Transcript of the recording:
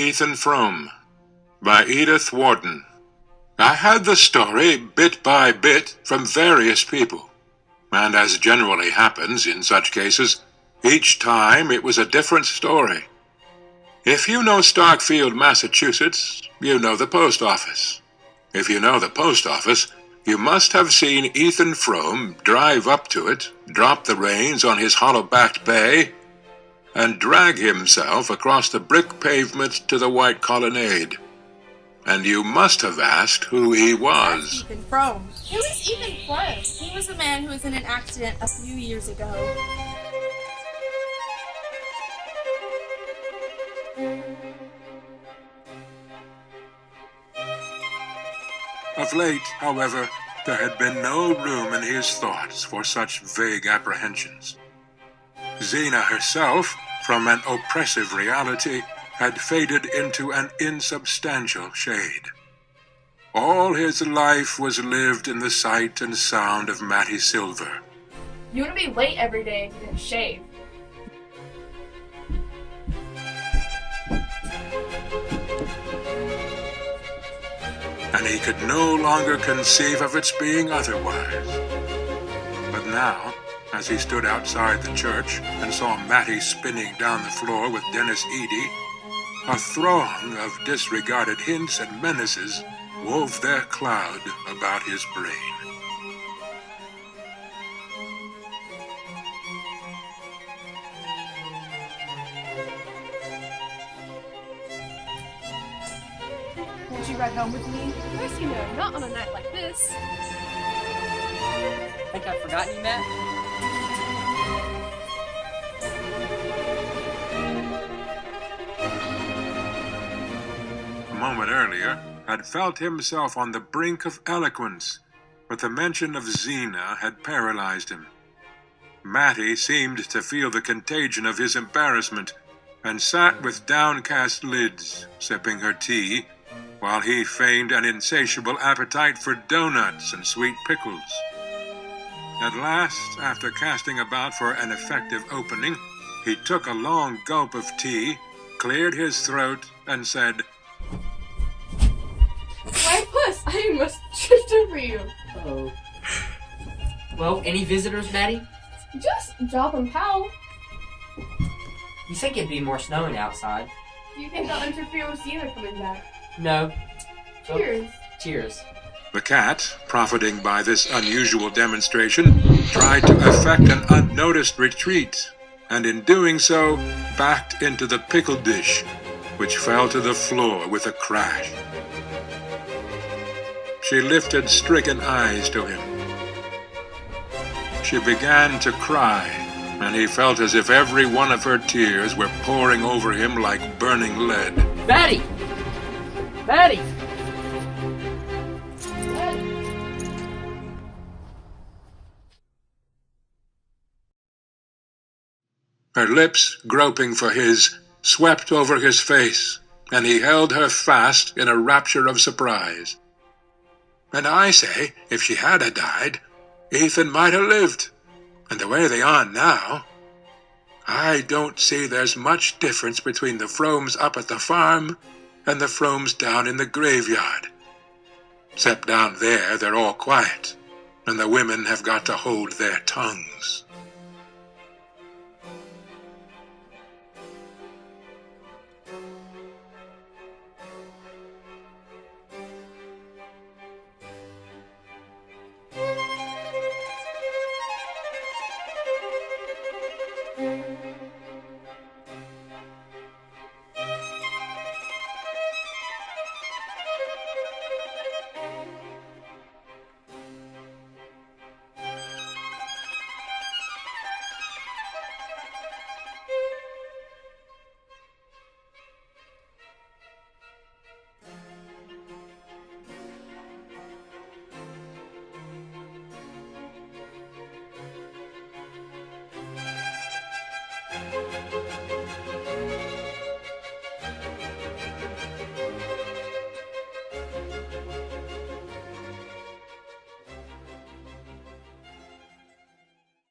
Ethan Frome by Edith Wharton. I had the story bit by bit from various people, and as generally happens in such cases, each time it was a different story. If you know Starkfield, Massachusetts, you know the post office. If you know the post office, you must have seen Ethan Frome drive up to it, drop the reins on his hollow-backed bay, and drag himself across the brick pavement to the white colonnade. And you must have asked who he was. Ethan Frome. Who is Ethan Frome? He was a man who was in an accident a few years ago. Of late, however, there had been no room in his thoughts for such vague apprehensions. Zena herself, from an oppressive reality, had faded into an insubstantial shade. All his life was lived in the sight and sound of Mattie Silver. You want to be late every day if you didn't shave. And he could no longer conceive of its being otherwise. But now, as he stood outside the church and saw Mattie spinning down the floor with Dennis Eady, a throng of disregarded hints and menaces wove their cloud about his brain. Won't you ride home with me? Of course you know, not on a night like this. Think I've forgotten you, Matt? A moment earlier, had felt himself on the brink of eloquence, but the mention of Zena had paralyzed him. Mattie seemed to feel the contagion of his embarrassment, and sat with downcast lids, sipping her tea, while he feigned an insatiable appetite for doughnuts and sweet pickles. At last, after casting about for an effective opening, he took a long gulp of tea, cleared his throat, and said, Why, Puss, I must tripped over you. Oh. Well, any visitors, Maddie? Just Job and Powell. You think it'd be more snowing outside? Do you think I'll interfere with Zena coming back? No. Cheers. Oh, cheers. The cat, profiting by this unusual demonstration, tried to effect an unnoticed retreat, and in doing so, backed into the pickle dish, which fell to the floor with a crash. She lifted stricken eyes to him. She began to cry, and he felt as if every one of her tears were pouring over him like burning lead. Maddie! Maddie! Her lips, groping for his, swept over his face, and he held her fast in a rapture of surprise. And I say, if she had died, Ethan might have lived. And the way they are now, I don't see there's much difference between the Fromes up at the farm and the Fromes down in the graveyard. Except down there, they're all quiet, and the women have got to hold their tongues.